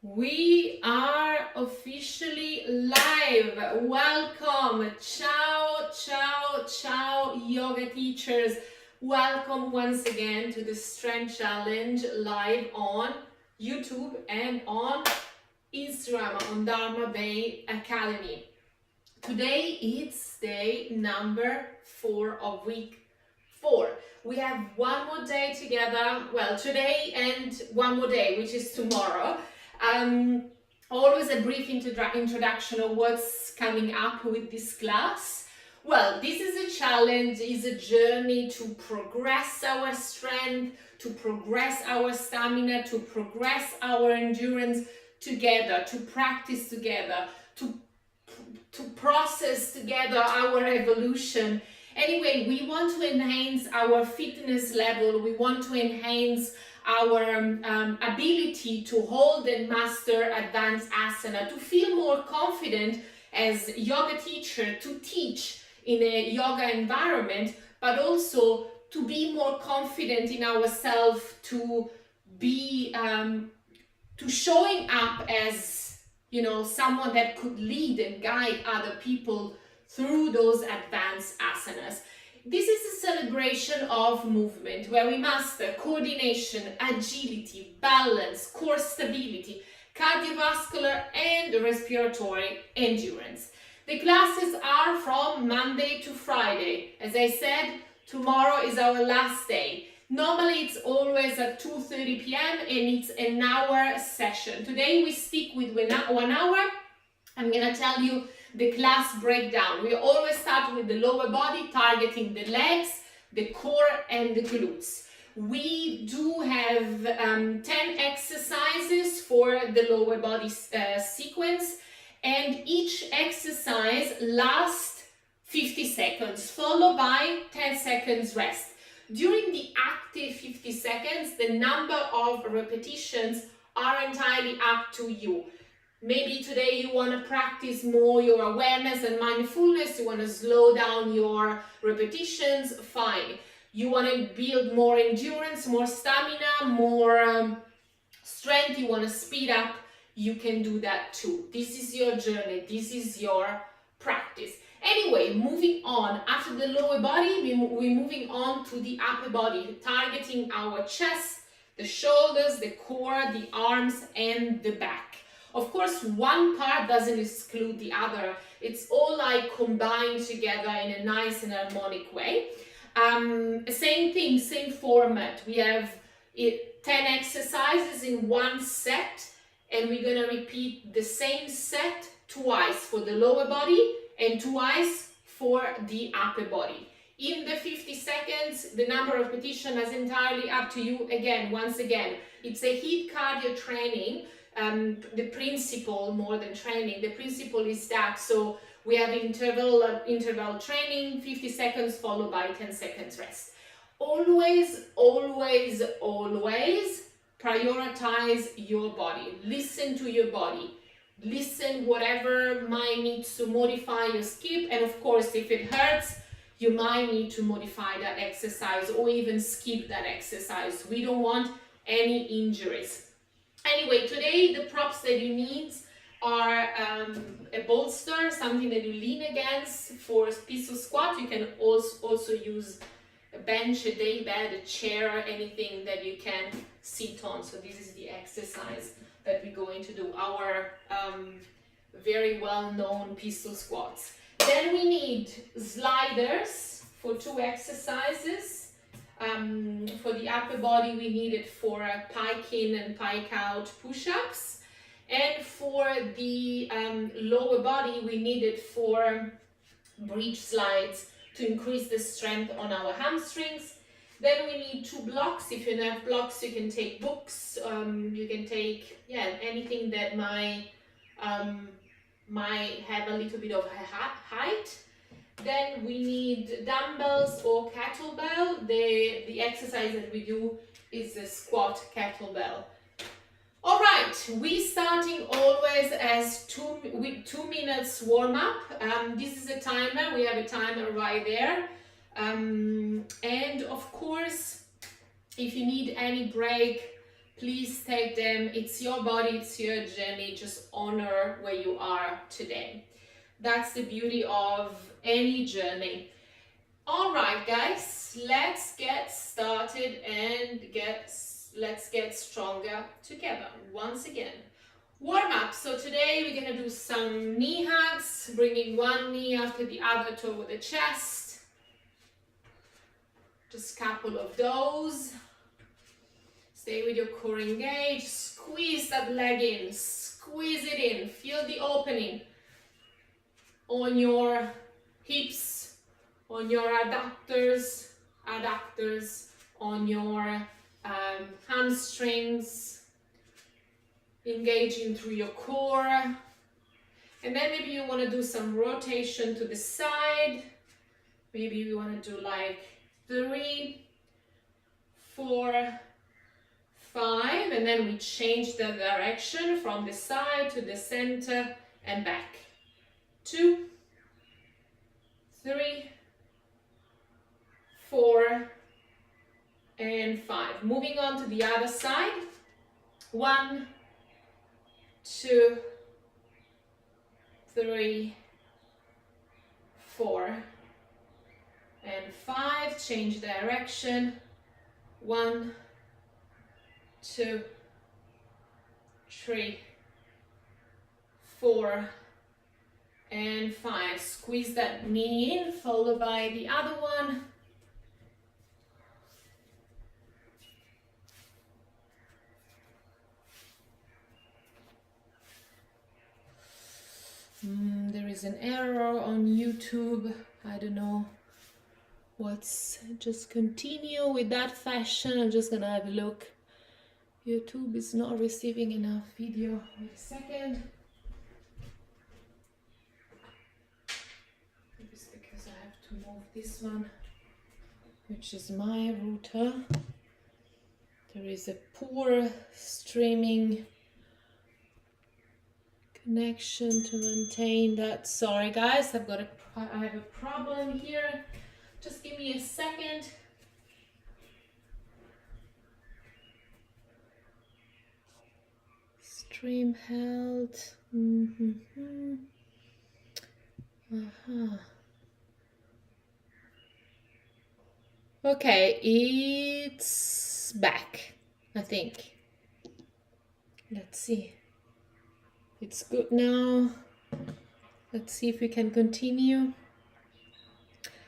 We are officially live. Welcome. Ciao, ciao, ciao, yoga teachers. Welcome once again to the Strength Challenge live on YouTube and on Instagram on Dharma Bay Academy. Today it's day number 4 of week 4. We have one more day together, well, today and one more day, which is tomorrow. Always a brief introduction of what's coming up with this class. Well, this is a challenge, is a journey to progress our strength, to progress our stamina, to progress our endurance together, to practice together, to process together our evolution. Anyway, we want to enhance our fitness level. We want to enhance our ability to hold and master advanced asana, to feel more confident as yoga teacher, to teach in a yoga environment, but also to be more confident in ourselves, to be to showing up as someone that could lead and guide other people through those advanced asanas. This is a celebration of movement where we master coordination, agility, balance, core stability, cardiovascular and respiratory endurance. The classes are from Monday to Friday. As I said, tomorrow is our last day. Normally it's always at 2:30 p.m. and it's an hour session. Today we stick with 1 hour. I'm gonna tell you the class breakdown. We always start with the lower body, targeting the legs, the core and the glutes. We do have 10 exercises for the lower body sequence, and each exercise lasts 50 seconds, followed by 10 seconds rest. During the active 50 seconds, the number of repetitions are entirely up to you. Maybe today you want to practice more your awareness and mindfulness, you want to slow down your repetitions, fine. You want to build more endurance, more stamina, more strength, you want to speed up, you can do that too. This is your journey, this is your practice. Anyway, moving on, after the lower body, we're moving on to the upper body, targeting our chest, the shoulders, the core, the arms, and the back. Of course, one part doesn't exclude the other. It's all like combined together in a nice and harmonic way. Same thing, same format. We have 10 exercises in one set, and we're gonna repeat the same set twice for the lower body and twice for the upper body. In the 50 seconds, the number of repetitions is entirely up to you. Again, once again, it's a HIIT cardio training. The principle, more than training, the principle is that, so we have interval training, 50 seconds followed by 10 seconds rest. Always, always, always prioritize your body. Listen to your body. Listen whatever might need to modify your skip, and of course if it hurts you might need to modify that exercise or even skip that exercise. We don't want any injuries. Anyway, today the props that you need are a bolster, something that you lean against for pistol squat. You can also use a bench, a day bed, a chair, anything that you can sit on. So this is the exercise that we're going to do, our very well-known pistol squats. Then we need sliders for 2 exercises. For the upper body we need it for pike in and pike out push-ups, and for the lower body we need it for bridge slides to increase the strength on our hamstrings. Then we need 2 blocks. If you don't have blocks, you can take books, you can take anything that might have a little bit of height. Then we need dumbbells or kettlebell. The exercise that we do is the squat kettlebell. All right, we starting always with 2 minutes warm up. This is a timer. We have a timer right there. And of course, if you need any break, Please take them. It's your body, it's your journey. Just honor where you are today. That's the beauty of any journey. All right, guys, let's get started and let's get stronger together. Once again, warm up. So today we're gonna do some knee hugs, bringing one knee after the other toward the chest. Just a couple of those. Stay with your core engaged. Squeeze that leg in. Squeeze it in. Feel the opening on your hips, on your adductors, on your hamstrings. Engaging through your core. And then maybe you want to do some rotation to the side. Maybe you want to do like 3, 4, 5, and then we change the direction from the side to the center and back. 2, 3, 4, and 5. Moving on to the other side. 1, 2, 3, 4, and 5. Change direction. 1, 2, 3, 4, and 5. Squeeze that knee in, followed by the other one. There is an error on YouTube. I don't know what's. Just continue with that fashion. I'm just gonna have a look. YouTube is not receiving enough video. Wait a second. It's because I have to move this one, which is my router. There is a poor streaming connection to maintain that. Sorry guys, I have a problem here. Just give me a second. Stream held. Okay, it's back, I think. Let's see. It's good now. Let's see if we can continue.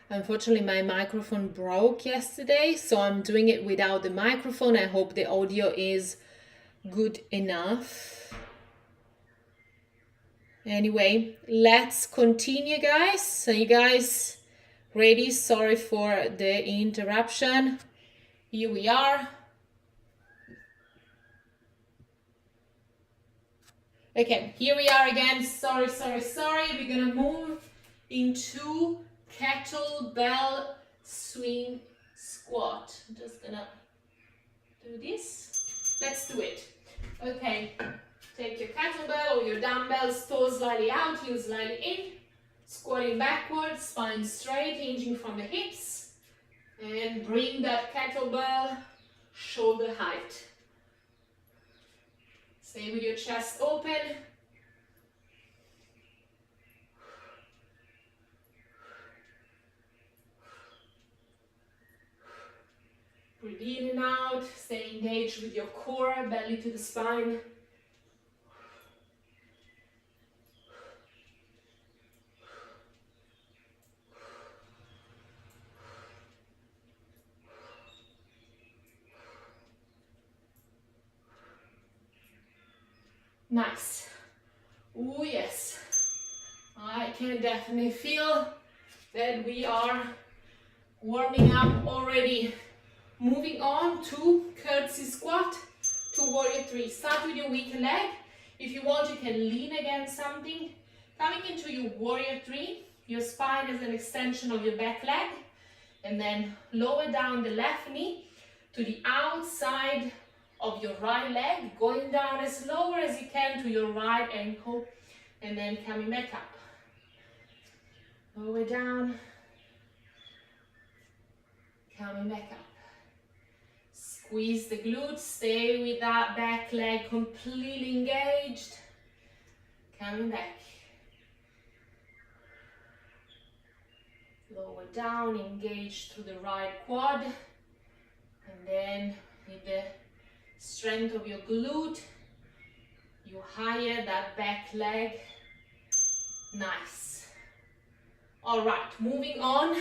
Unfortunately, my microphone broke yesterday, so I'm doing it without the microphone. I hope the audio is good enough. Anyway, let's continue, guys. So you guys ready? Sorry for the interruption. Here we are. Okay, here we are again. Sorry. We're gonna move into kettlebell swing squat. I'm just gonna do this. Let's do it. Okay, take your kettlebell or your dumbbells, toes slightly out, heels slightly in, squatting backwards, spine straight, hinging from the hips, and bring that kettlebell shoulder height. Stay with your chest open. Breathe in and out. Stay engaged with your core, belly to the spine. Nice. Oh yes. I can definitely feel that we are warming up already. Moving on to curtsy squat, to warrior 3. Start with your weak leg. If you want, you can lean against something. Coming into your warrior 3, your spine is an extension of your back leg. And then lower down the left knee to the outside of your right leg, going down as lower as you can to your right ankle, and then coming back up. Lower down, coming back up. Squeeze the glutes, stay with that back leg completely engaged. Coming back. Lower down, engage through the right quad. And then with the strength of your glute, you higher that back leg. Nice. All right, moving on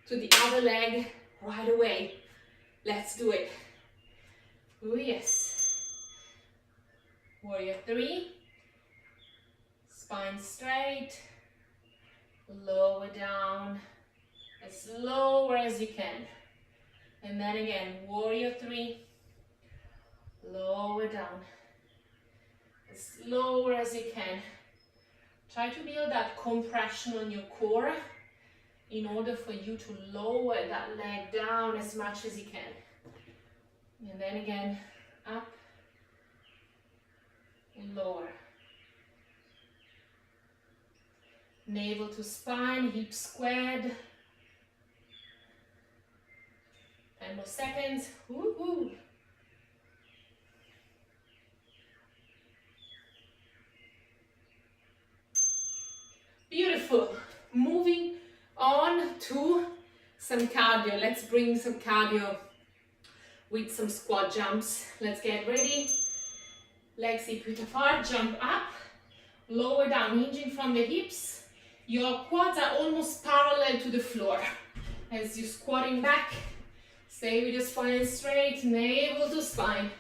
to the other leg right away. Let's do it. Oh yes. Warrior 3. Spine straight. Lower down as lower as you can. And then again, warrior 3. Lower down as lower as you can. Try to build that compression on your core in order for you to lower that leg down as much as you can. And then again, up and lower. Navel to spine, hips squared. 10 more seconds. Woo-hoo. Beautiful. Moving on to some cardio. Let's bring some cardio with some squat jumps. Let's get ready. Legs hip width apart, jump up, lower down, hinging from the hips. Your quads are almost parallel to the floor. As you're squatting back, stay with your spine straight, navel to spine.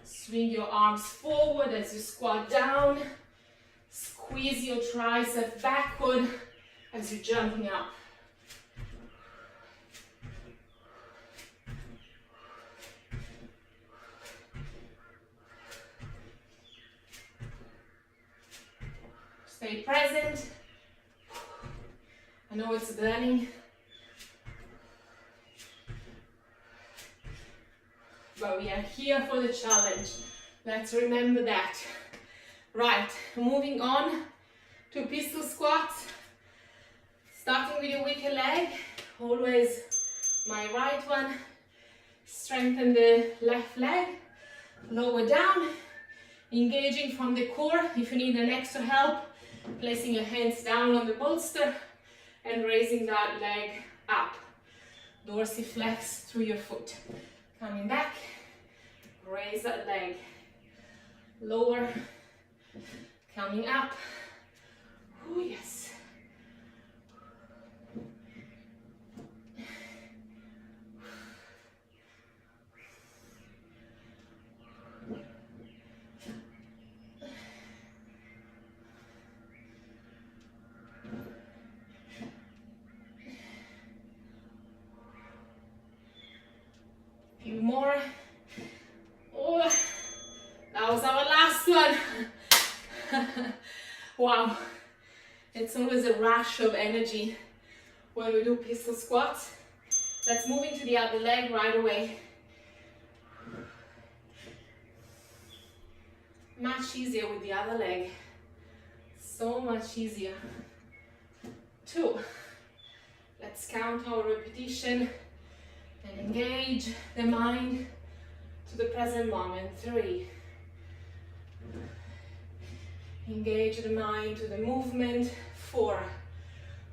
Swing your arms forward as you squat down. Squeeze your tricep backward as you're jumping up. Stay present. I know it's burning, but we are here for the challenge. Let's remember that. Right, moving on to pistol squats. Starting with your weaker leg, always my right one. Strengthen the left leg. Lower down, engaging from the core. If you need an extra help, placing your hands down on the bolster and raising that leg up. Dorsiflex through your foot. Coming back, raise that leg. Lower, coming up. Oh yes. Few more. Oh, that was our last one. Wow, it's always a rush of energy when we do pistol squats. Let's move into the other leg right away. Much easier with the other leg. So much easier. 2. Let's count our repetition and engage the mind to the present moment. 3. Engage the mind to the movement. 4.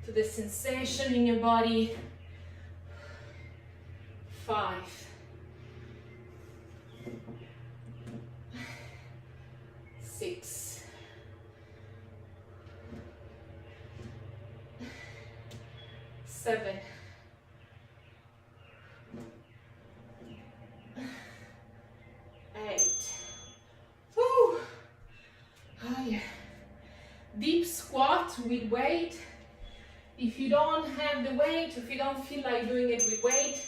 To the sensation in your body. 5. 6. 7. 8. Woo! Oh yeah. Deep squat with weight. If you don't have the weight, if you don't feel like doing it with weight,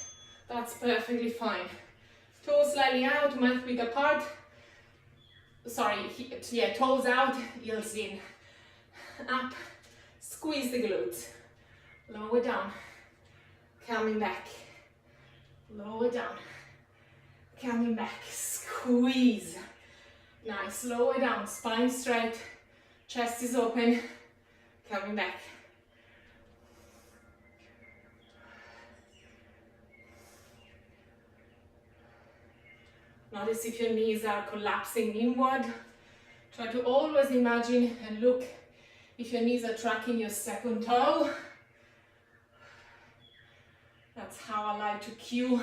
that's perfectly fine. Toes slightly out, mouth width apart. Sorry, yeah, toes out, heels in. Up, squeeze the glutes. Lower down, coming back. Lower down, coming back. Squeeze. Nice, lower down, spine straight, chest is open, coming back. Notice if your knees are collapsing inward. Try to always imagine and look if your knees are tracking your second toe. That's how I like to cue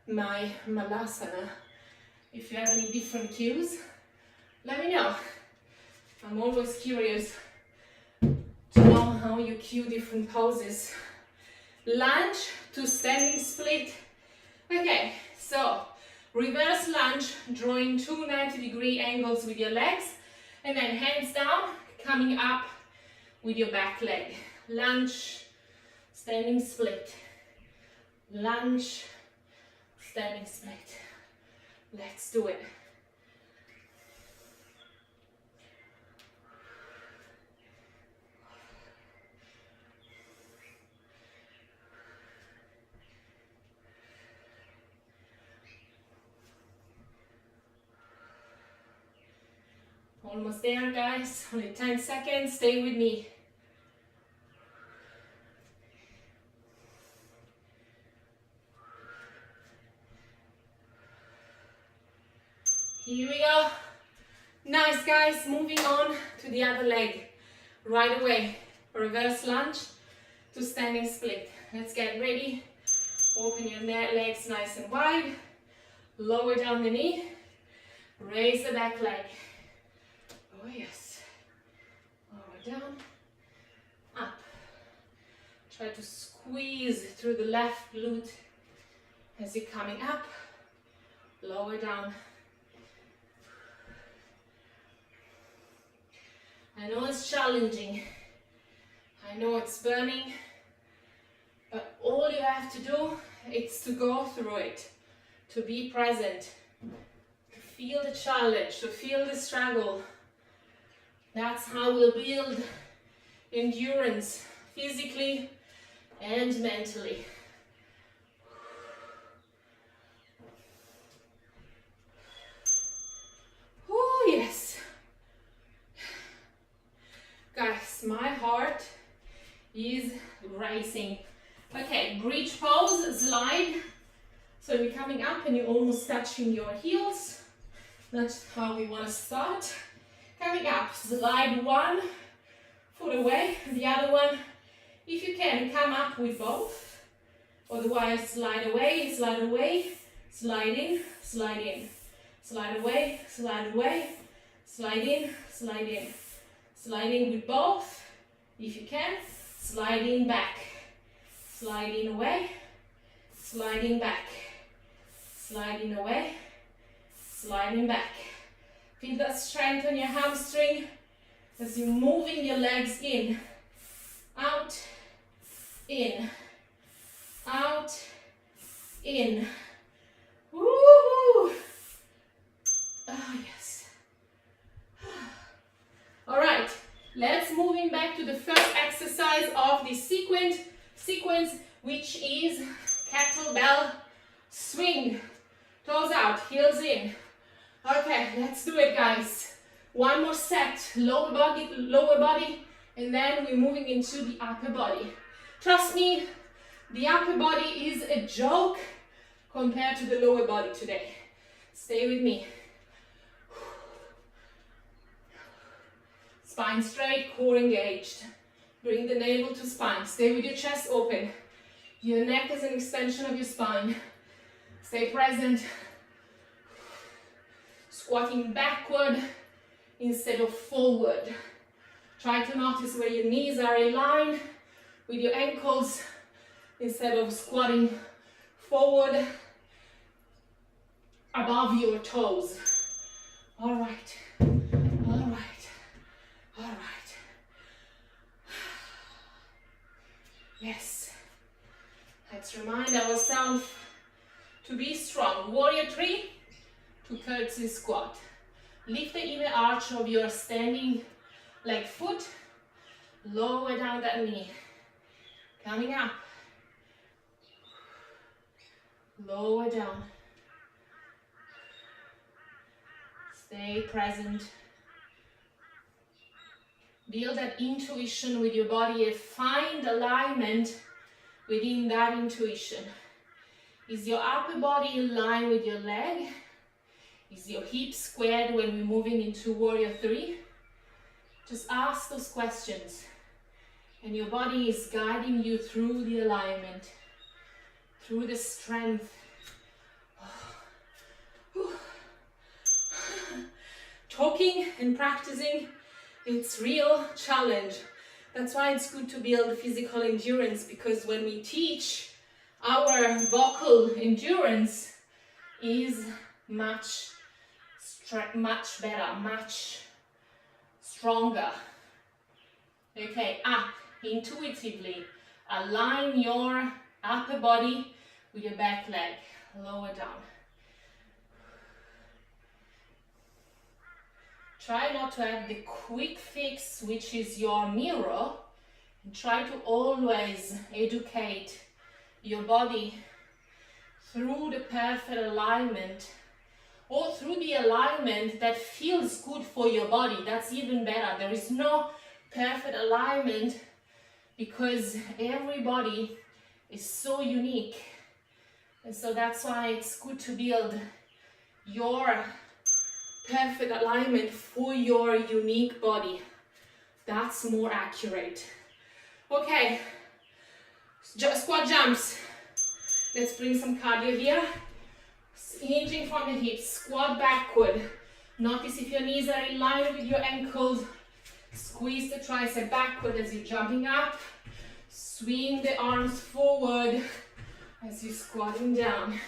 my malasana. If you have any different cues, let me know. I'm always curious to know how you cue different poses. Lunge to standing split. Okay, so reverse lunge, drawing two 90-degree angles with your legs, and then hands down, coming up with your back leg. Lunge, standing split. Lunge, standing split. Let's do it. Almost there, guys. Only 10 seconds. Stay with me. Here we go. Nice, guys. Moving on to the other leg. Right away. Reverse lunge to standing split. Let's get ready. Open your legs nice and wide. Lower down the knee. Raise the back leg. Oh yes. Lower down. Up. Try to squeeze through the left glute as you're coming up. Lower down. I know it's challenging. I know it's burning. But all you have to do is to go through it. To be present. To feel the challenge. To feel the struggle. That's how we'll build endurance, physically and mentally. Oh yes. Guys, my heart is racing. Okay, bridge pose, slide. So you're coming up and you're almost touching your heels. That's how we want to start. Coming up, slide one foot away, the other one, if you can, come up with both. Otherwise, slide away, slide away, slide in, slide in. Slide away, slide away, slide in, slide in. Slide in with both, if you can. Slide in back. Slide in away, slide in back. Slide in away, slide in back. Feel that strength on your hamstring as you're moving your legs in, out, in, out, in. Woo! Oh, yes. All right, let's moving back to the first exercise of this sequence, which is kettlebell swing. Toes out, heels in. Okay, let's do it, guys. One more set, lower body, and then we're moving into the upper body. Trust me, the upper body is a joke compared to the lower body today. Stay with me. Spine straight, core engaged. Bring the navel to spine. Stay with your chest open. Your neck is an extension of your spine. Stay present. Squatting backward instead of forward. Try to notice where your knees are in line with your ankles instead of squatting forward above your toes. All right, all right, all right. Yes, let's remind ourselves to be strong. Warrior 3 to curtsy squat. Lift the inner arch of your standing leg foot. Lower down that knee. Coming up. Lower down. Stay present. Build that intuition with your body and find alignment within that intuition. Is your upper body in line with your leg? Is your hip squared when we're moving into warrior 3? Just ask those questions. And your body is guiding you through the alignment, through the strength. Talking and practicing, it's real challenge. That's why it's good to build physical endurance, because when we teach, our vocal endurance is much better, much stronger. Okay, up, intuitively. Align your upper body with your back leg. Lower down. Try not to have the quick fix, which is your mirror, and try to always educate your body through the perfect alignment, or through the alignment that feels good for your body. That's even better. There is no perfect alignment, because every body is so unique. And so that's why it's good to build your perfect alignment for your unique body. That's more accurate. Okay, squat jumps. Let's bring some cardio here. Hinging from the hips, squat backward. Notice if your knees are in line with your ankles. Squeeze the tricep backward as you're jumping up. Swing the arms forward as you're squatting down.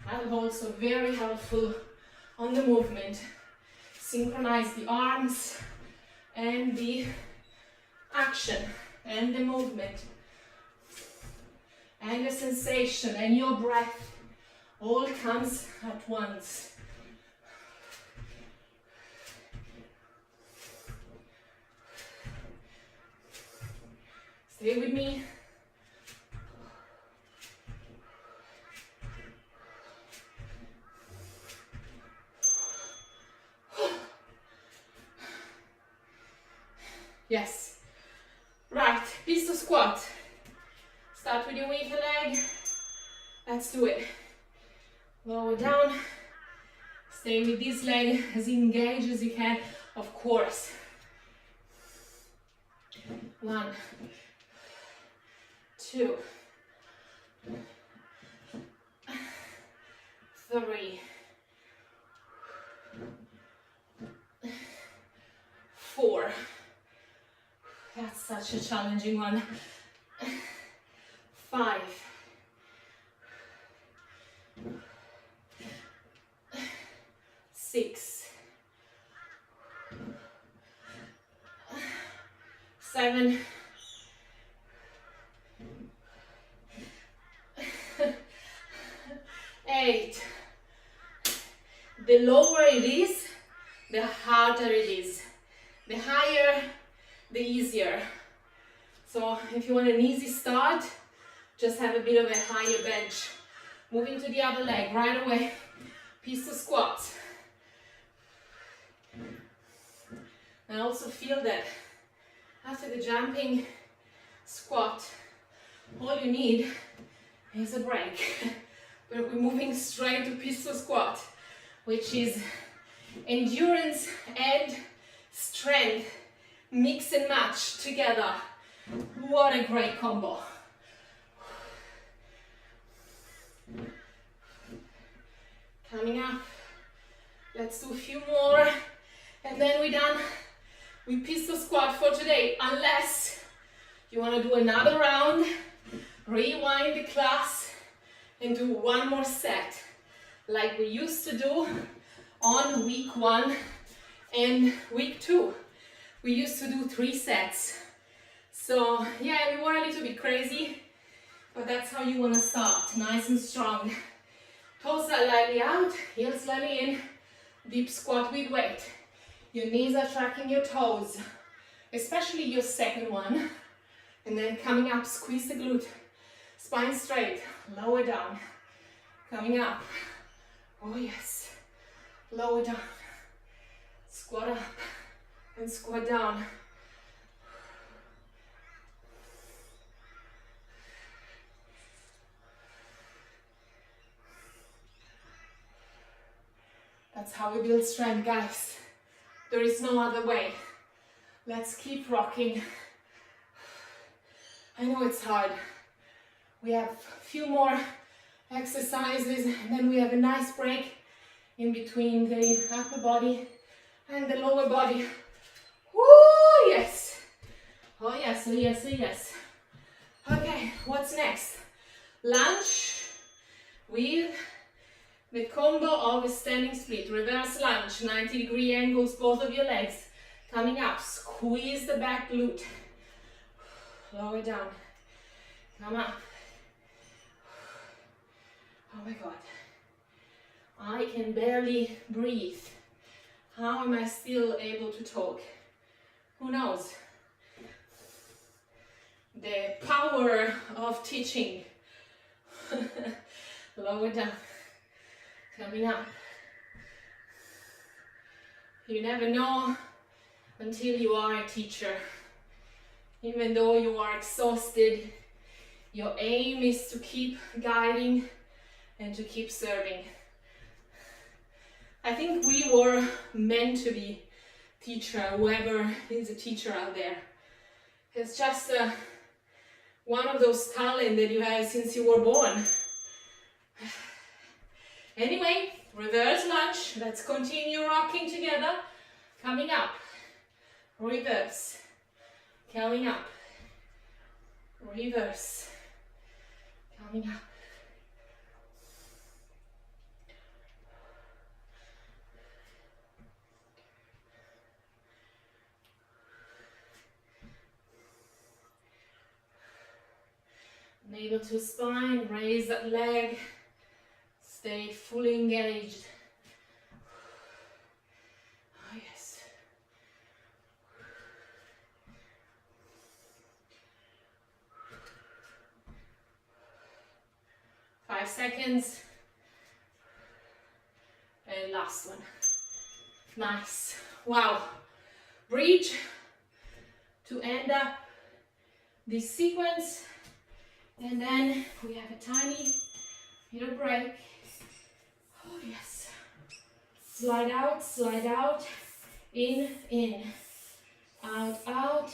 That's also very helpful on the movement. Synchronize the arms and the action and the movement and the sensation and your breath all comes at once. Stay with me. Yes. Right, pistol squat. Start with your weaker leg. Let's do it. Lower down. Stay with this leg as engaged as you can, of course. 1, 2, 3, 4. That's such a challenging one. 5. 6. 7. 8. The lower it is, the harder it is. The higher, the easier. So if you want an easy start, just have a bit of a higher bench. Moving to the other leg right away. Pistol squats. And also feel that after the jumping squat, all you need is a break. But we're moving straight to pistol squat, which is endurance and strength mix and match together. What a great combo. Coming up, let's do a few more and then we're done with pistol squat for today, unless you want to do another round, rewind the class and do one more set like we used to do on week 1 and week 2. We used to do 3 sets. So yeah, we were a little bit crazy, but that's how you want to start, nice and strong. Toes slightly out, heels slightly in, deep squat with weight. Your knees are tracking your toes, especially your second one. And then coming up, squeeze the glute, spine straight, lower down. Coming up, oh yes, lower down, squat up and squat down. That's how we build strength, guys. There is no other way. Let's keep rocking. I know it's hard. We have a few more exercises and then we have a nice break in between the upper body and the lower body. Woo, yes. Oh yes, oh yes, oh yes. Okay, what's next? Lunge with the combo of a standing split. Reverse lunge, 90-degree angles, both of your legs. Coming up, squeeze the back glute. Lower down. Come up. Oh my God. I can barely breathe. How am I still able to talk? Who knows? The power of teaching. Lower down. Coming up. You never know until you are a teacher. Even though you are exhausted, your aim is to keep guiding and to keep serving. I think we were meant to be teacher, whoever is a teacher out there. It's just one of those talents that you have since you were born. Anyway, reverse lunge. Let's continue rocking together. Coming up. Reverse. Coming up. Reverse. Coming up. Navel to spine, raise that leg, stay fully engaged. Oh yes. 5 seconds. And last one. Nice. Wow. Bridge to end up this sequence. And then we have a tiny little break. Oh yes. Slide out, in, out,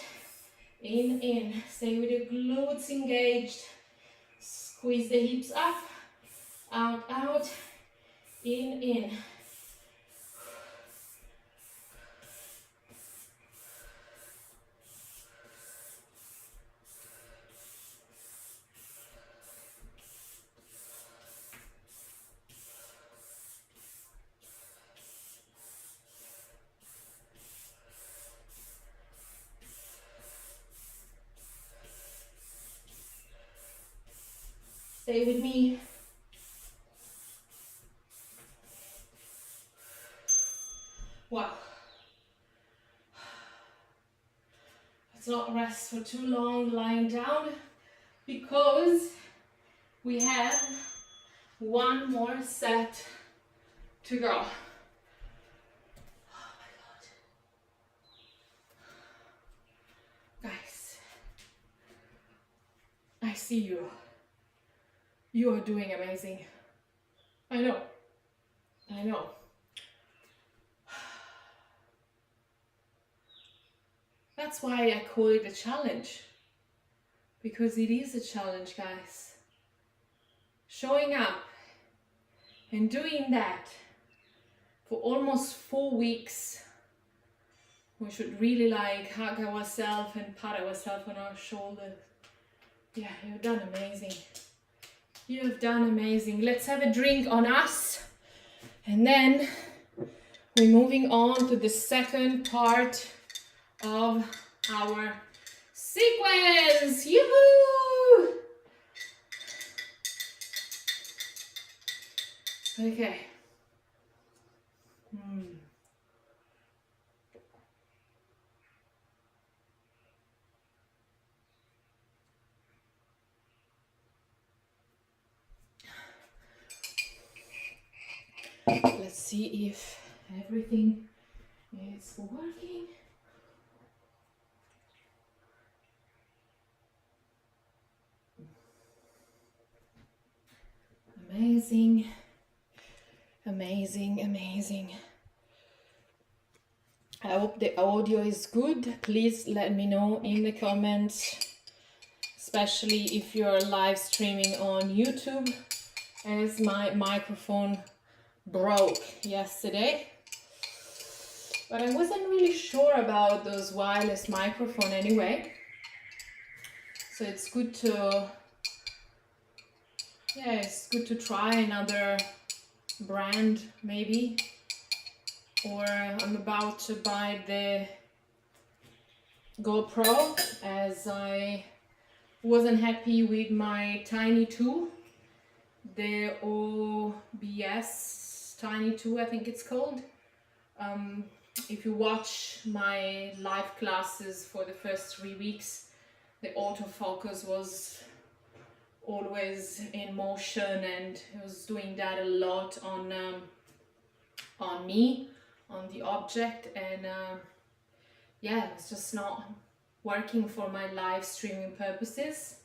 in. Stay with your glutes engaged. Squeeze the hips up, out, in. Stay with me. Wow. Let's not rest for too long lying down because we have one more set to go. Oh my God. Guys, I see you. You are doing amazing. I know. That's why I call it a challenge. Because it is a challenge, guys. Showing up and doing that for almost 4 weeks. We should really hug ourselves and pat ourselves on our shoulders. Yeah, you've done amazing. You have done amazing. Let's have a drink on us. And then we're moving on to the second part of our sequence. Yoo-hoo! Okay. Let's see if everything is working. Amazing. Amazing, amazing. I hope the audio is good. Please let me know in the comments, especially if you're live streaming on YouTube, as my microphone broke yesterday. But I wasn't really sure about those wireless microphone anyway. So it's good to, it's good to try another brand maybe. Or I'm about to buy the GoPro, as I wasn't happy with my Tiny 2, the OBS Tiny 2 I think it's called. If you watch my live classes for the first 3 weeks, the autofocus was always in motion, and it was doing that a lot on me, on the object, and it's just not working for my live streaming purposes.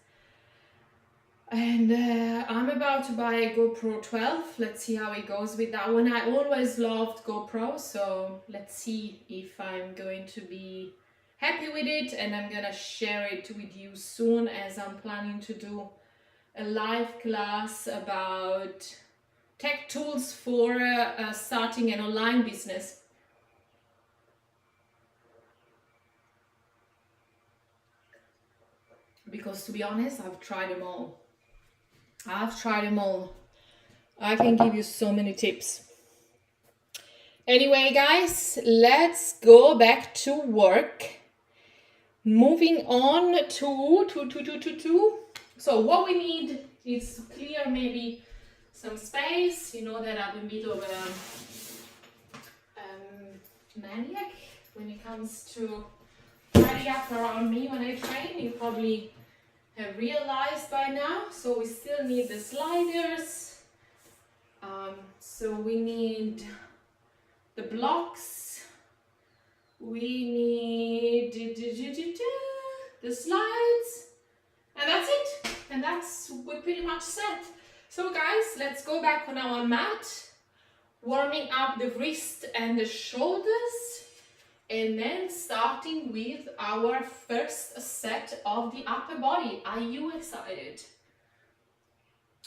And I'm about to buy a GoPro 12. Let's see how it goes with that one. I always loved GoPro, so let's see if I'm going to be happy with it, and I'm gonna share it with you soon, as I'm planning to do a live class about tech tools for starting an online business. Because to be honest, I've tried them all. I can give you so many tips. Anyway, guys, let's go back to work. Moving on to. So what we need is to clear maybe some space. You know that I'm a bit of a maniac when it comes to tidy up around me when I train. You probably have realized by now. So we still need the sliders. So we need the blocks. We need the slides. And that's it. And we're pretty much set. So guys, let's go back on our mat, warming up the wrist and the shoulders, and then starting with our first set of the upper body. Are you excited?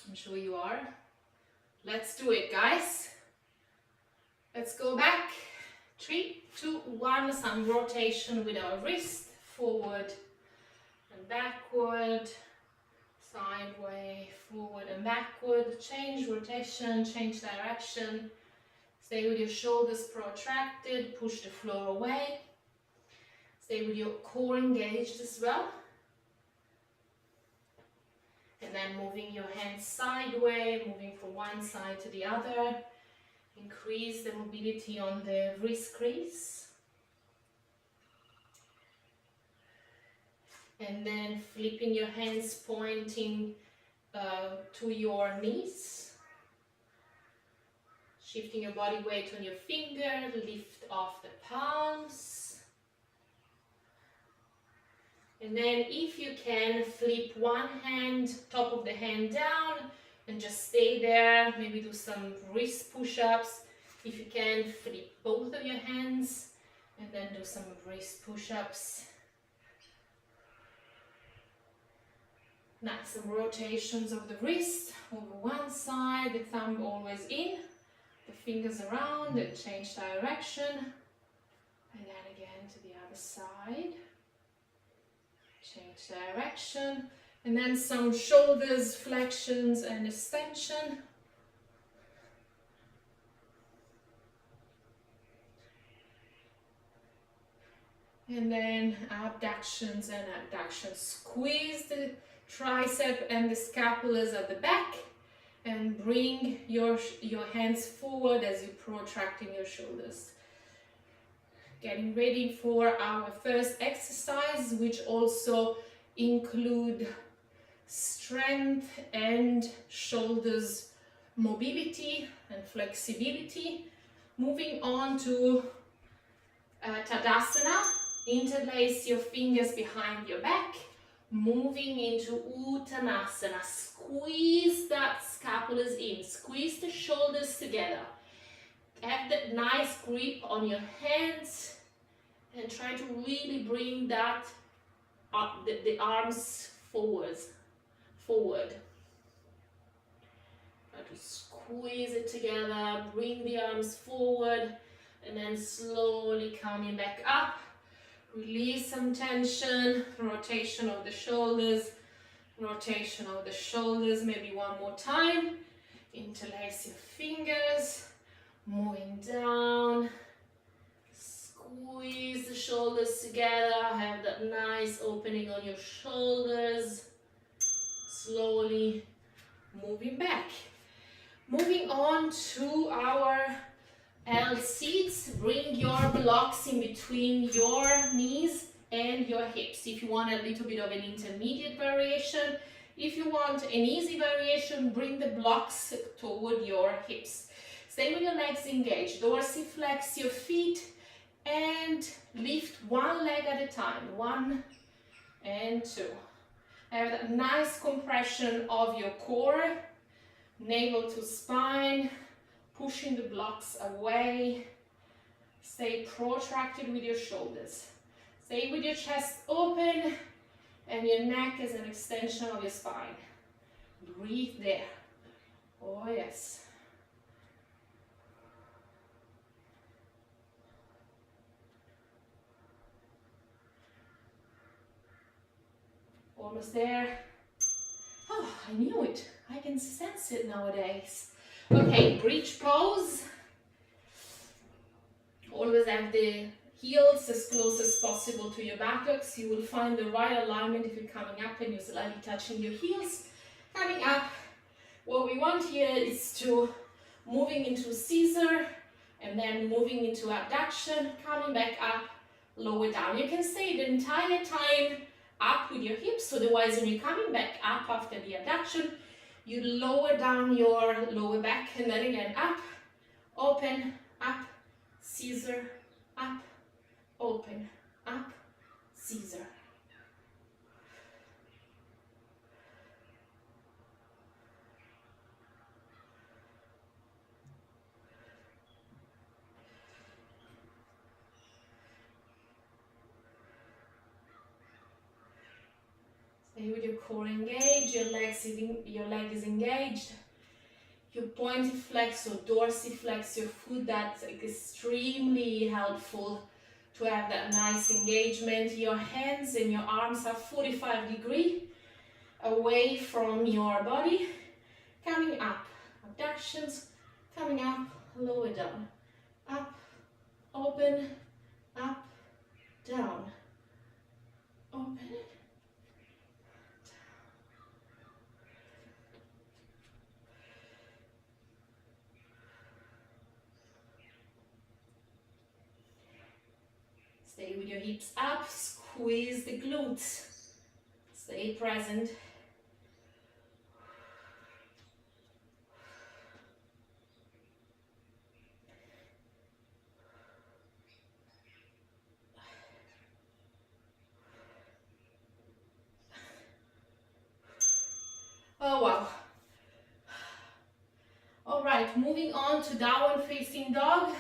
I'm sure you are. Let's do it, guys. Let's go back. 3, 2, 1. Some rotation with our wrist, forward and backward, sideways, forward and backward. Change rotation, change direction. Stay with your shoulders protracted, push the floor away. Stay with your core engaged as well. And then moving your hands sideways, moving from one side to the other. Increase the mobility on the wrist crease. And then flipping your hands, pointing to your knees. Shifting your body weight on your finger, lift off the palms. And then if you can, flip one hand, top of the hand down, and just stay there. Maybe do some wrist push-ups. If you can, flip both of your hands, and then do some wrist push-ups. Nice, some rotations of the wrist over one side, the thumb always in, the fingers around, and change direction. And then again to the other side. Change direction, and then some shoulders, flexions and extension. And then abductions and abductions. Squeeze the tricep and the scapulas at the back, and bring your hands forward as you protracting your shoulders. Getting ready for our first exercise, which also include strength and shoulders mobility and flexibility. Moving on to Tadasana. Interlace your fingers behind your back. Moving into Uttanasana. Squeeze that scapulas in. Squeeze the shoulders together. Have that nice grip on your hands and try to really bring that up, the arms forward. Try to squeeze it together, bring the arms forward, and then slowly coming back up. Release some tension, rotation of the shoulders, maybe one more time. Interlace your fingers, moving down. Squeeze the shoulders together, have that nice opening on your shoulders. Slowly moving back. Moving on to our L seats. Bring your blocks in between your knees and your hips. If you want a little bit of an intermediate variation, if you want an easy variation, bring the blocks toward your hips. Stay with your legs engaged. Dorsiflex your feet and lift one leg at a time. 1 and 2. Have that nice compression of your core, navel to spine, pushing the blocks away. Stay protracted with your shoulders. Stay with your chest open and your neck as an extension of your spine. Breathe there. Oh yes. Almost there. Oh, I knew it. I can sense it nowadays. Okay, bridge pose. Always have the heels as close as possible to your buttocks. You will find the right alignment if you're coming up and you're slightly touching your heels. Coming up, what we want here is to moving into Caesar and then moving into abduction, coming back up, lower down. You can stay the entire time up with your hips, otherwise when you're coming back up after the abduction, you lower down your lower back and then again up, open, up, Caesar, up, open, up, Caesar. Stay with your core engaged, your leg is engaged. Your pointy flex or dorsiflex your foot, that's extremely helpful to have that nice engagement. Your hands and your arms are 45 degrees away from your body. Coming up, abductions, coming up, lower down, up, open, up, down, open, stay with your hips up, squeeze the glutes, stay present. Oh wow. All right, moving on to downward facing dog.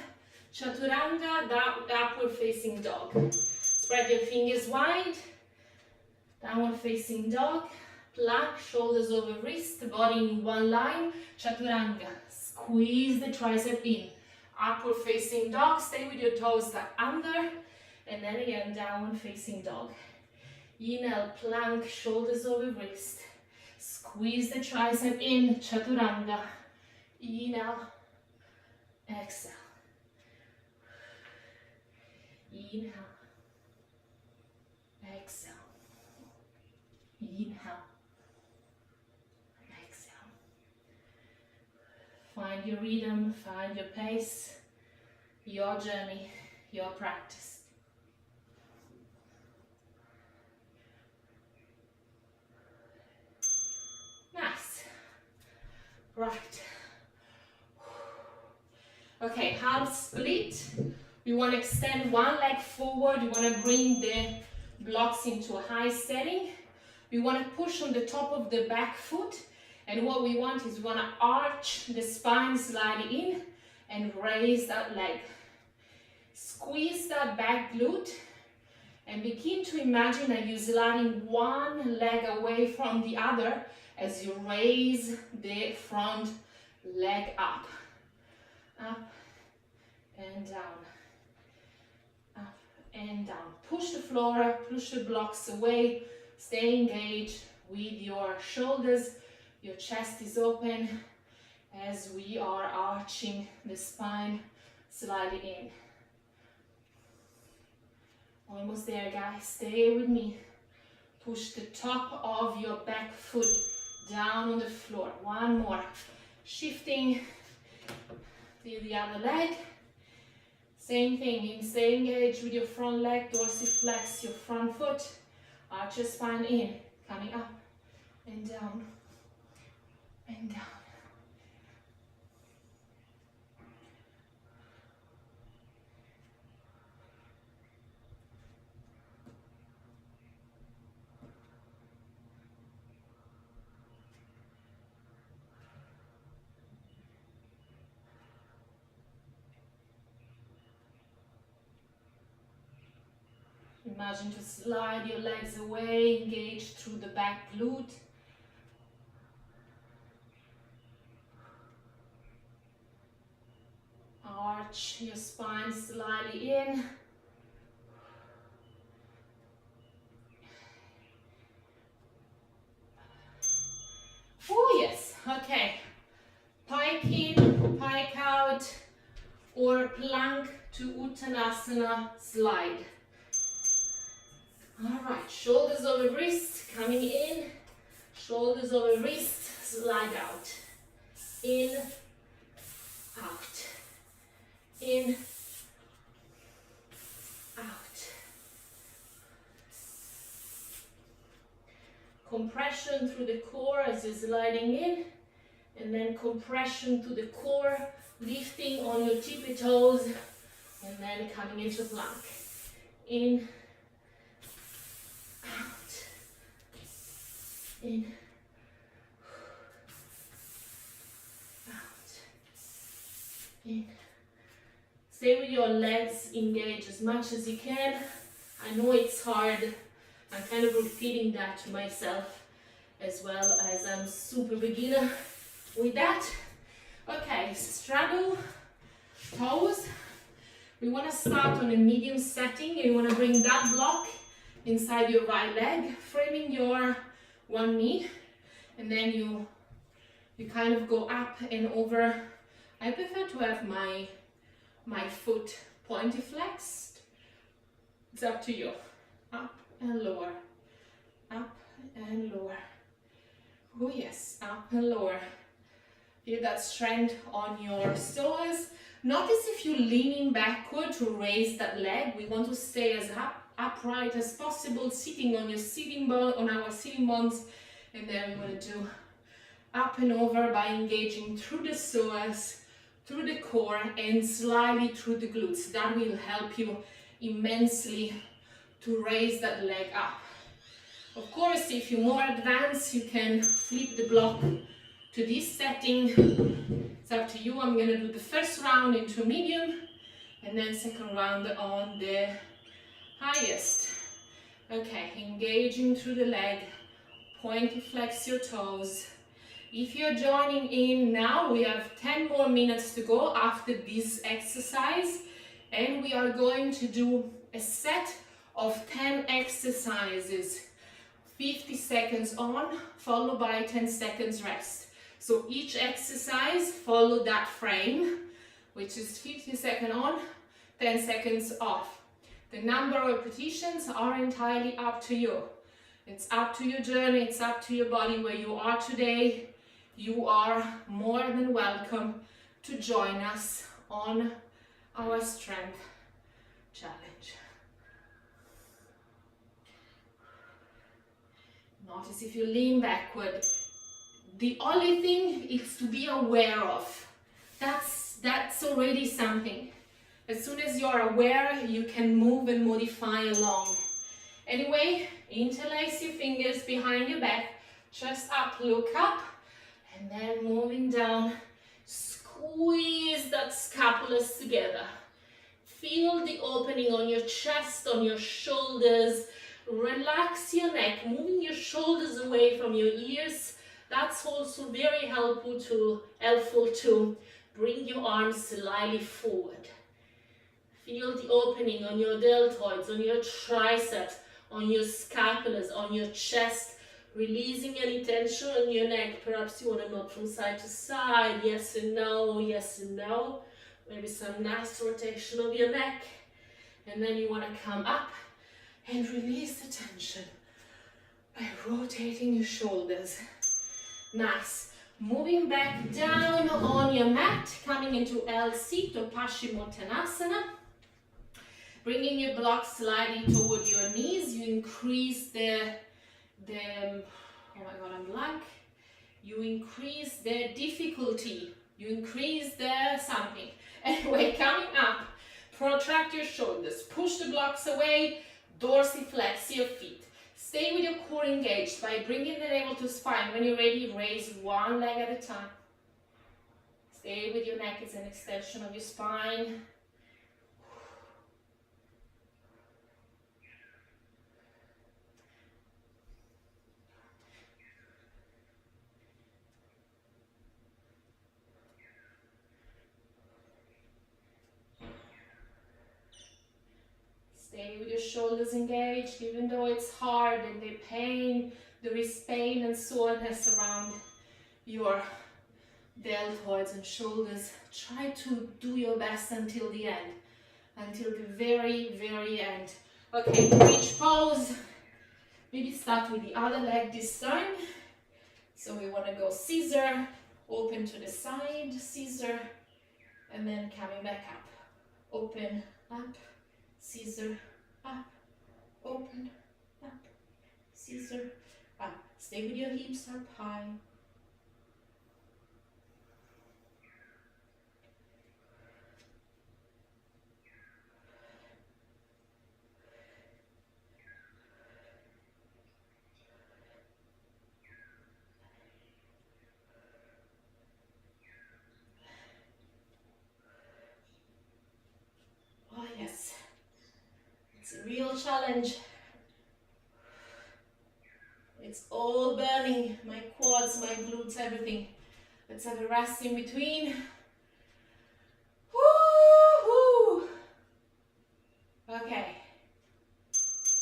Chaturanga, upward facing dog. Spread your fingers wide. Downward facing dog. Plank, shoulders over wrist, body in one line. Chaturanga. Squeeze the tricep in. Upward facing dog. Stay with your toes tucked under. And then again, downward facing dog. Inhale, plank, shoulders over wrist. Squeeze the tricep in. Chaturanga. Inhale. Exhale. Inhale, exhale, inhale, exhale. Find your rhythm, find your pace, your journey, your practice. Nice. Right. Okay, half split. We want to extend one leg forward. We want to bring the blocks into a high setting. We want to push on the top of the back foot. And what we want is we want to arch the spine slightly in and raise that leg. Squeeze that back glute and begin to imagine that you're sliding one leg away from the other as you raise the front leg up. Up and down. Up and down. Push the floor, push the blocks away. Stay engaged with your shoulders. Your chest is open as we are arching the spine, sliding in. Almost there, guys. Stay with me. Push the top of your back foot down on the floor. One more. Shifting to the other leg. Same thing. Stay engaged with your front leg. Dorsiflex your front foot. Arch your spine in. Coming up and down and down. Imagine to slide your legs away, engage through the back glute. Arch your spine slightly in. Oh yes, okay. Pike in, pike out, or plank to Uttanasana slide. Alright, shoulders over wrist, coming in, shoulders over wrist, slide out. In, out. In, out. Compression through the core as you're sliding in, and then compression to the core, lifting on your tippy toes, and then coming into plank. In, out, in, out, in. Stay with your legs engaged as much as you can. I know it's hard. I'm kind of repeating that to myself as well, as I'm super beginner with that. Okay, straddle toes. We want to start on a medium setting. You want to bring that block inside your right leg, framing your one knee, and then you kind of go up and over. I prefer to have my foot pointy flexed. It's up to you. Up and lower, up and lower. Oh yes, up and lower. Feel that strength on your psoas. Notice if you're leaning backward to raise that leg. We want to stay as upright as possible, sitting on your sitting bone, on our sitting bones, and then we want to do up and over by engaging through the psoas, through the core, and slightly through the glutes. That will help you immensely to raise that leg up. Of course, if you're more advanced, you can flip the block to this setting. It's up to you. I'm going to do the first round into medium, and then second round on the highest. Okay, engaging through the leg, pointy flex your toes. If you're joining in now, we have 10 more minutes to go after this exercise, and we are going to do a set of 10 exercises, 50 seconds on, followed by 10 seconds rest. So each exercise follow that frame, which is 50 seconds on, 10 seconds off. The number of repetitions are entirely up to you. It's up to your journey, it's up to your body where you are today. You are more than welcome to join us on our strength challenge. Notice if you lean backward. The only thing is to be aware of. That's already something. As soon as you're aware, you can move and modify along. Anyway, interlace your fingers behind your back, chest up, look up, and then moving down, squeeze that scalp. palms together. Feel the opening on your chest, on your shoulders. Relax your neck, moving your shoulders away from your ears. That's also very helpful to bring your arms slightly forward. Feel the opening on your deltoids, on your triceps, on your scapulars, on your chest. Releasing any tension on your neck. Perhaps you want to nod from side to side. Yes and no, yes and no. Maybe some nice rotation of your neck. And then you want to come up and release the tension by rotating your shoulders. Nice. Moving back down on your mat, coming into L-sit or Paschimottanasana. Bringing your blocks slightly toward your knees. You increase oh my god, I'm blank. You increase the difficulty. You increase the something. Anyway, coming up, protract your shoulders. Push the blocks away. Dorsiflex your feet. Stay with your core engaged by bringing the navel to spine. When you're ready, raise one leg at a time. Stay with your neck as an extension of your spine. Stay with your shoulders engaged, even though it's hard and there is pain and soreness around your deltoids and shoulders. Try to do your best until the end, until the very, very end. Okay, bridge pose. Maybe start with the other leg this time. So we want to go scissor, open to the side, scissor, and then coming back up. Open, up. Scissor, up, open, up, scissor, up. Stay with your hips up high. Oh yes. It's a real challenge. It's all burning, my quads, my glutes, everything. Let's have a rest in between. Woo-hoo! Okay.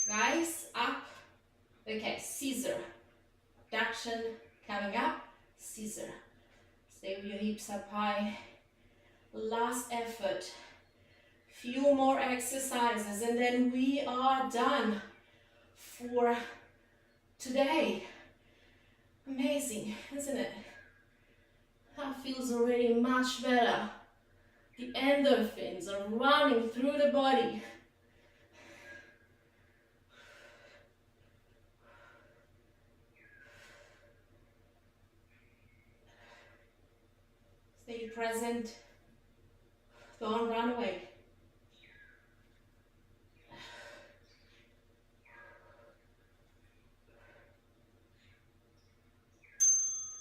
Guys, up. Okay, scissor. Abduction, coming up, scissor. Stay with your hips up high. Last effort. Few more exercises and then we are done for today. Amazing, isn't it? That feels already much better. The endorphins are running through the body. Stay present. Don't run away.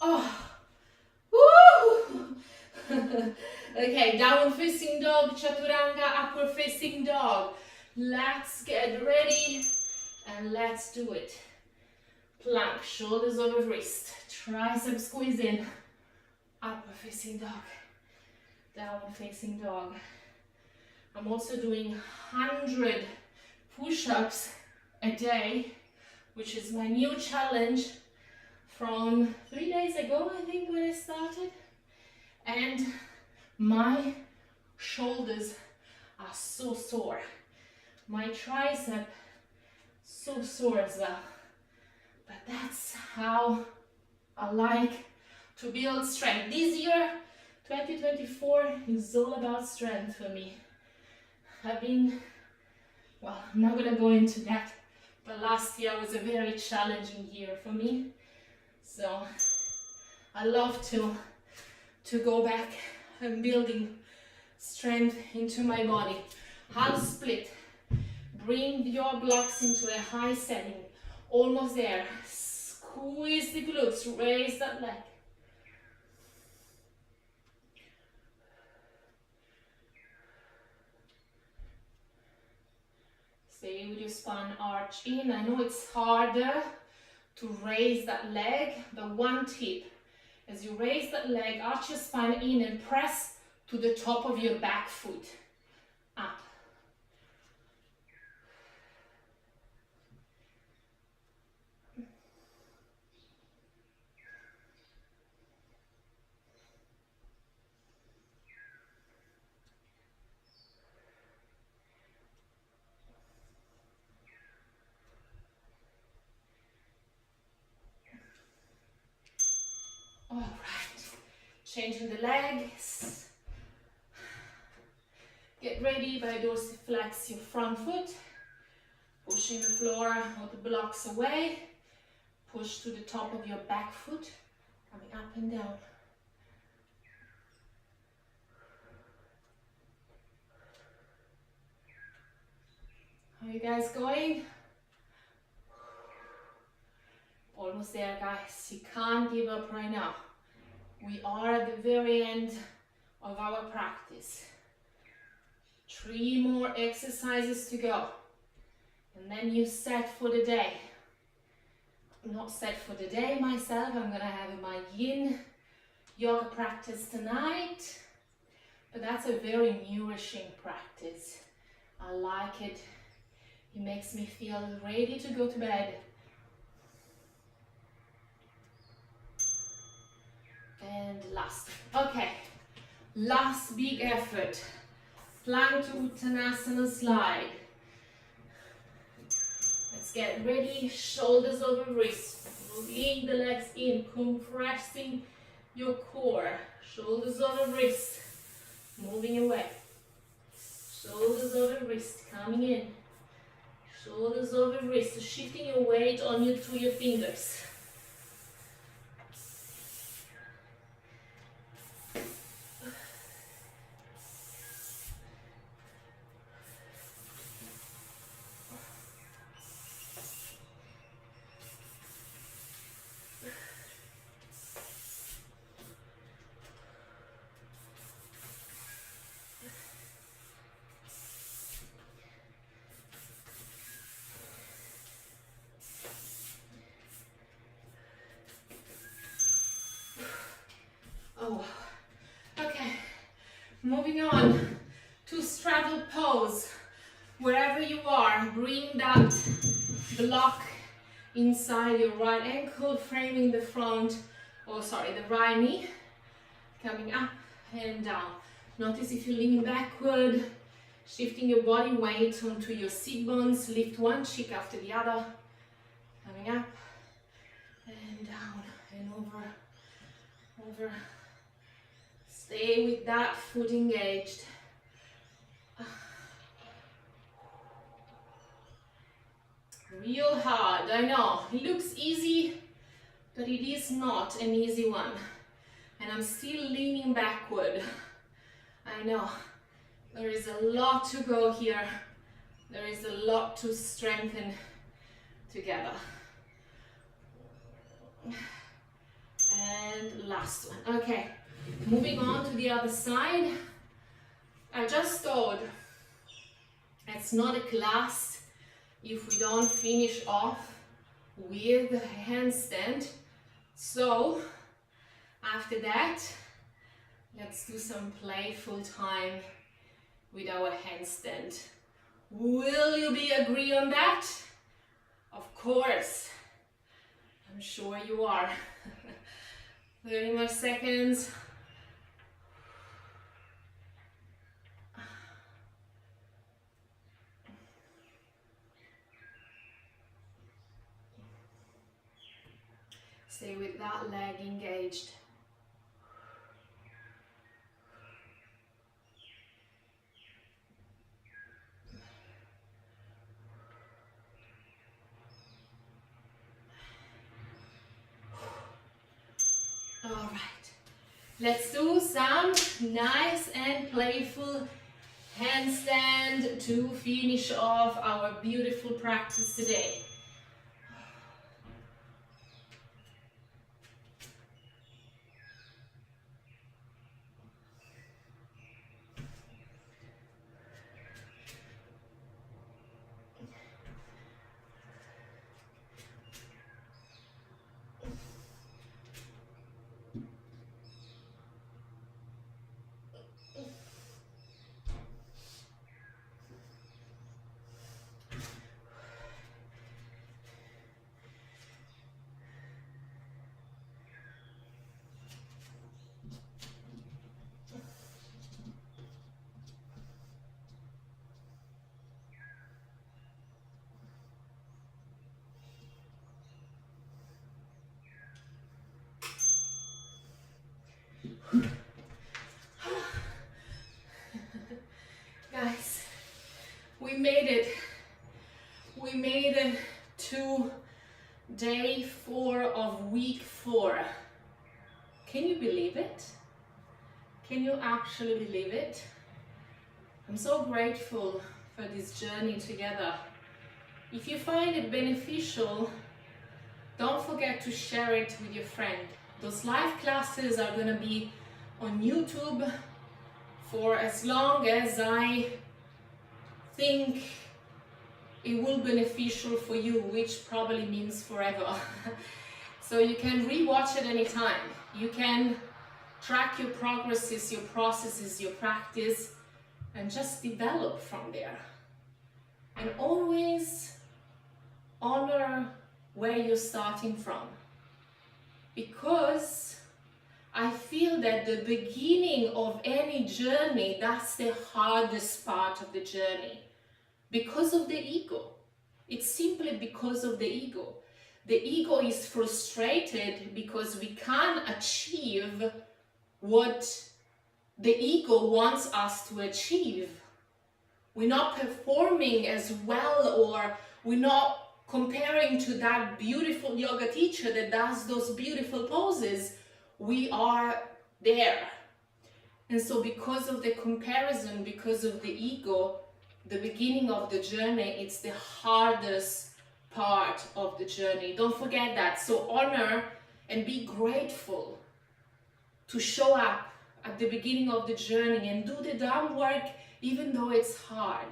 Oh, woo! Okay, down facing dog, chaturanga, upward facing dog. Let's get ready and let's do it. Plank, shoulders over wrist, tricep squeeze in, upward facing dog, down facing dog. I'm also doing 100 push-ups a day, which is my new challenge from 3 days ago, I think, when I started. And my shoulders are so sore. My tricep so sore as well. But that's how I like to build strength. This year, 2024, is all about strength for me. I'm not gonna go into that, but last year was a very challenging year for me. So I love to go back and building strength into my body. Half split. Bring your blocks into a high setting. Almost there. Squeeze the glutes. Raise that leg. Stay with your spine arch in. I know it's harder to raise that leg, but one tip, as you raise that leg, arch your spine in and press to the top of your back foot. Up. All right, changing the legs. Get ready by dorsiflex your front foot, pushing the floor or the blocks away, push to the top of your back foot, coming up and down. How are you guys going? Almost there, guys. You can't give up right now. We are at the very end of our practice. 3 more exercises to go. And then you set for the day. I'm not set for the day myself. I'm gonna have my yin yoga practice tonight. But that's a very nourishing practice. I like it. It makes me feel ready to go to bed. And last. Okay, last big effort. Plank to Uttanasana slide. Let's get ready. Shoulders over wrists. Rolling the legs in, compressing your core. Shoulders over wrists. Moving away. Shoulders over wrist. Coming in. Shoulders over wrist. So shifting your weight on you to your fingers. Oh, okay, moving on to straddle pose. Wherever you are, bring that block inside your right ankle, framing the front, the right knee, coming up and down. Notice if you lean backward, shifting your body weight onto your seat bones, lift one cheek after the other, coming up and down and over. Stay with that foot engaged. Real hard, I know. It looks easy, but it is not an easy one. And I'm still leaning backward. I know. There is a lot to go here. There is a lot to strengthen together. And last one. Okay. Moving on to the other side, I just thought it's not a class if we don't finish off with a handstand. So after that, let's do some playful time with our handstand. Will you agree on that? Of course. I'm sure you are. 30 more seconds. Stay with that leg engaged. All right, let's do some nice and playful handstand to finish off our beautiful practice today. believe it? Can you actually believe it? I'm so grateful for this journey together. If you find it beneficial, don't forget to share it with your friend. Those live classes are going to be on YouTube for as long as I think it will be beneficial for you, which probably means forever. So you can rewatch it anytime. You can track your progresses, your processes, your practice, and just develop from there. And always honor where you're starting from. Because I feel that the beginning of any journey, that's the hardest part of the journey. Because of the ego. It's simply because of the ego. The ego is frustrated because we can't achieve what the ego wants us to achieve. We're not performing as well, or we're not comparing to that beautiful yoga teacher that does those beautiful poses. We are there. And so because of the comparison, because of the ego, the beginning of the journey, it's the hardest part of the journey. Don't forget that. So honor and be grateful to show up at the beginning of the journey and do the damn work even though it's hard.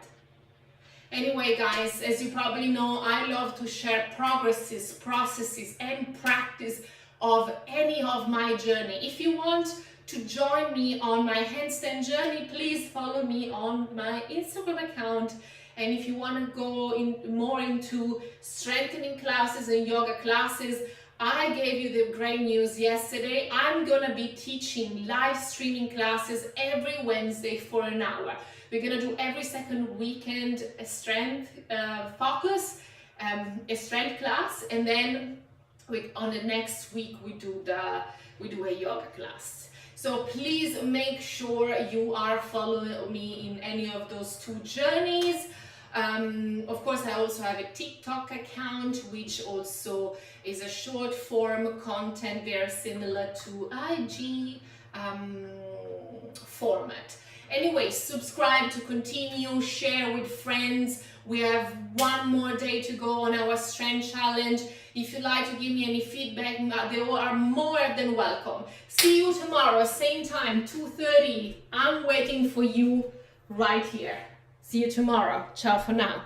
Anyway, guys, as you probably know, I love to share progresses, processes, and practice of any of my journey. If you want to join me on my handstand journey, please follow me on my Instagram account. And if you want to go more into strengthening classes and yoga classes, I gave you the great news yesterday. I'm going to be teaching live streaming classes every Wednesday for an hour. We're going to do every second weekend a strength focus, a strength class, and then on the next week we do a yoga class. So please make sure you are following me in any of those two journeys. Of course, I also have a TikTok account, which also is a short form content very similar to IG format. Anyway, subscribe to continue, share with friends. We have one more day to go on our strength challenge. If you'd like to give me any feedback, they are more than welcome. See you tomorrow, same time, 2:30. I'm waiting for you right here. See you tomorrow. Ciao for now.